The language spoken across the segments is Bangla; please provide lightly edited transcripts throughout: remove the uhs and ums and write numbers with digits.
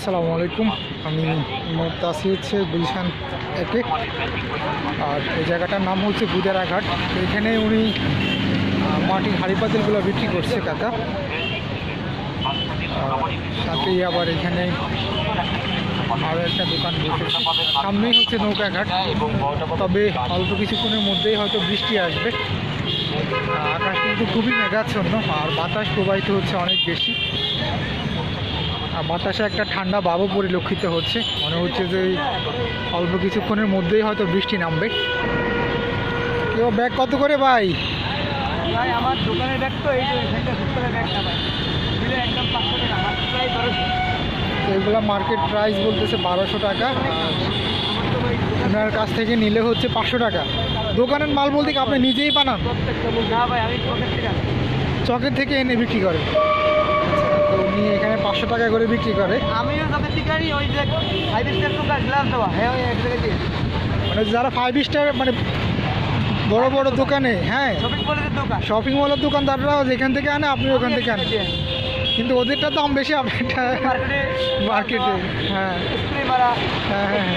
আসসালামু আলাইকুম। আমি মুহূর্তে আসি হচ্ছে গুলশান একে, আর এই জায়গাটার নাম হচ্ছে গুদারাঘাট। তো এখানে উনি মাটির হাঁড়ি পাতিলগুলো বিক্রি করছে কাকা। সাথেই আবার এখানে আরও একটা দোকান বসেছে। সামনেই হচ্ছে নৌকাঘাট, তবে অল্প কিছুক্ষণের মধ্যেই হয়তো বৃষ্টি আসবে। আকাশ কিন্তু খুবই মেঘাচ্ছন্ন আর বাতাস প্রবাহিত হচ্ছে অনেক বেশি। বাতাসে একটা ঠান্ডা ভাবও পরিলক্ষিত হচ্ছে, মনে হচ্ছে যে অল্প কিছুক্ষণের মধ্যেই হয়তো বৃষ্টি নামবে। কেউ ব্যাগ কত করে ভাই? ভাই আমার দোকানের ব্যাগ তো এই ব্যাগটা ভাই দিলে একদম 500 টাকা, মাত্র প্রায় 1200। তো এগুলো মার্কেট প্রাইস বলতেছে 1200 টাকা, আর আপনার কাছ থেকে নিলে হচ্ছে 500 টাকা। দোকানের মাল বলতে কি আপনি নিজেই বানান? না ভাই, আমি চকের থেকে এনে বিক্রি করেন? তো উনি এখানে 500 টাকা করে বিক্রি করে। আমিও চকের থেকে ওই যে 5 স্টার দোকান গ্লাস দেওয়া, হ্যাঁ ওই এক জায়গায় দিয়ে, মানে যারা 5 স্টার মানে বড় বড় দোকানে, হ্যাঁ শপিং মলের দোকানদাররাও যেখান থেকে আনে আপনি ওখান থেকে আনেন, কিন্তু ওদেরটা দাম বেশি, আপনারটা মার্কেটে। হ্যাঁ হ্যাঁ হ্যাঁ,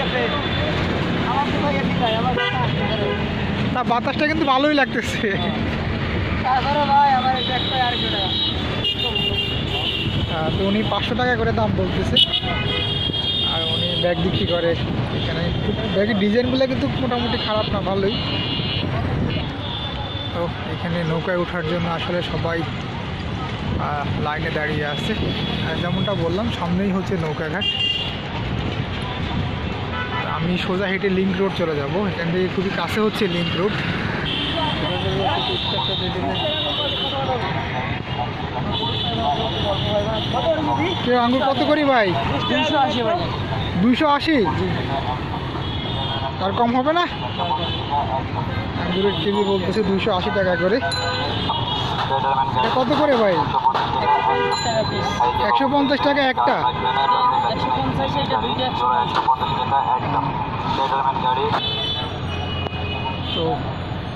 তা বাতাসটা কিন্তু ভালোই লাগতেছে। তো উনি 500 টাকা করে দাম বলতেছে, আর উনি ব্যাগ বিক্রি করে এখানে। ব্যাগের ডিজাইনগুলো কিন্তু মোটামুটি খারাপ না, ভালোই। তো এখানে নৌকায় ওঠার জন্য আসলে সবাই লাইনে দাঁড়িয়ে আছে। আর যেমনটা বললাম, সামনেই হচ্ছে নৌকাঘাট। আমি সোজা হেঁটে লিংক রোড চলে যাব, এখান থেকে খুবই কাছে হচ্ছে লিংক রোড। কেউ আঙ্গুর কত করি ভাই? 280 ভাই। 280? আর কম হবে না? আঙ্গুরের কেজি বলতেছে 280 টাকা করে। কত করে ভাই? 150 টাকা একটা। তো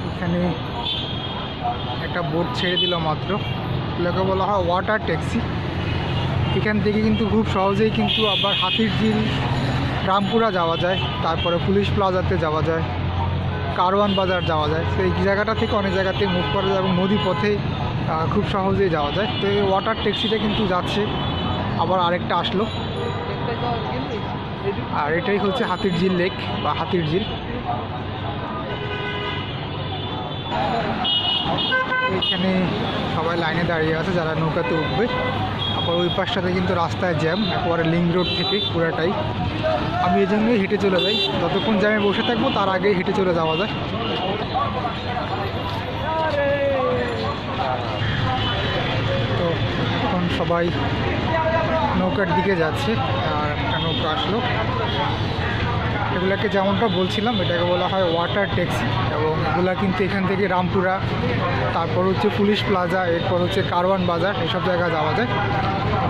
এখানে একটা বোট ছেড়ে দিল মাত্র, এগুলোকে বলা হয় ওয়াটার ট্যাক্সি। এখান থেকে কিন্তু খুব সহজেই কিন্তু আবার হাতিরঝিল, রামপুরা যাওয়া যায়, তারপরে পুলিশ প্লাজাতে যাওয়া যায়, কারওয়ান বাজার যাওয়া যায়। তো এই জায়গাটা থেকে অনেক জায়গাতে মুভ করা যায় এবং নদী পথে খুব সহজেই যাওয়া যায়। তো এই ওয়াটার ট্যাক্সিটা কিন্তু যাচ্ছে, আবার আরেকটা আসলো। আর এটাই হচ্ছে হাতিরঝিল লেক বা হাতিরঝিল। এখানে সবাই লাইনে দাঁড়িয়ে আছে যারা নৌকাতে উঠবে। আবার ওই পাশটাতে কিন্তু রাস্তায় জ্যাম, একেবারে লিংক রোড থেকে পুরাটাই। আমি এই জন্যই হেঁটে চলে যাই, যতক্ষণ জ্যামে বসে থাকবো তার আগেই হেঁটে চলে যাওয়া যায়। তো এখন সবাই নৌকার দিকে যাচ্ছে, আর একটা নৌকা আসলো। এগুলাকে যেমনটা বলছিলাম, এটাকে বলা হয় ওয়াটার ট্যাক্সি, এবং এগুলা কিন্তু এখান থেকে রামপুরা, তারপর হচ্ছে পুলিশ প্লাজা, এরপর হচ্ছে কারওয়ান বাজার, এসব জায়গায় যাওয়া যায়।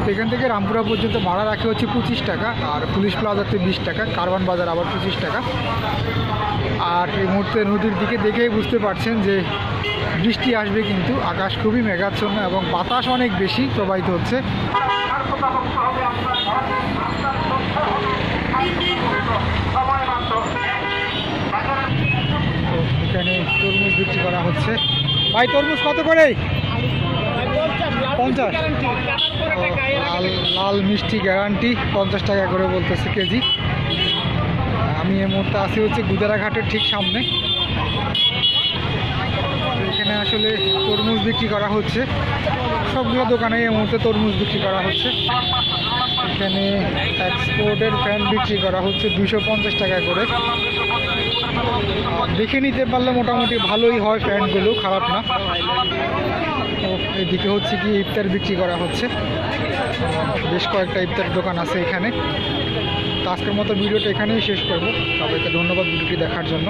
তো এখান থেকে রামপুরা পর্যন্ত ভাড়া রাখে হচ্ছে 25 টাকা, আর পুলিশ প্লাজাতে 20 টাকা, কারওয়ান বাজার আবার 25 টাকা। আর এই মুহূর্তে নদীর দিকে দেখেই বুঝতে পারছেন যে বৃষ্টি আসবে, কিন্তু আকাশ খুবই মেঘাচ্ছন্ন এবং বাতাস অনেক বেশি প্রবাহিত হচ্ছে। এখানে তরমুজ বিক্রি করা হচ্ছে। ভাই তরমুজ কত করে? 50? লাল লাল মিষ্টি গ্যারান্টি 50 টাকা করে বলতেছে কেজি। আমি এই মুহূর্তে আসি হচ্ছে গুদারাঘাটের ঠিক সামনে। এখানে আসলে তরমুজ বিক্রি করা হচ্ছে, সবগুলো দোকানে এই মুহূর্তে তরমুজ বিক্রি করা হচ্ছে। এখানে এক্সপোর্টের ফ্যান বিক্রি করা হচ্ছে 250 টাকা করে। দেখে নিতে পারলে মোটামুটি ভালোই হয়, ফ্যানগুলো খারাপ না। তো এদিকে হচ্ছে কি ইফতার বিক্রি করা হচ্ছে, বেশ কয়েকটা ইফতার দোকান আছে এখানে। তো আজকের মতো ভিডিওটা এখানেই শেষ করব। সবাইকে ধন্যবাদ ভিডিওটি দেখার জন্য।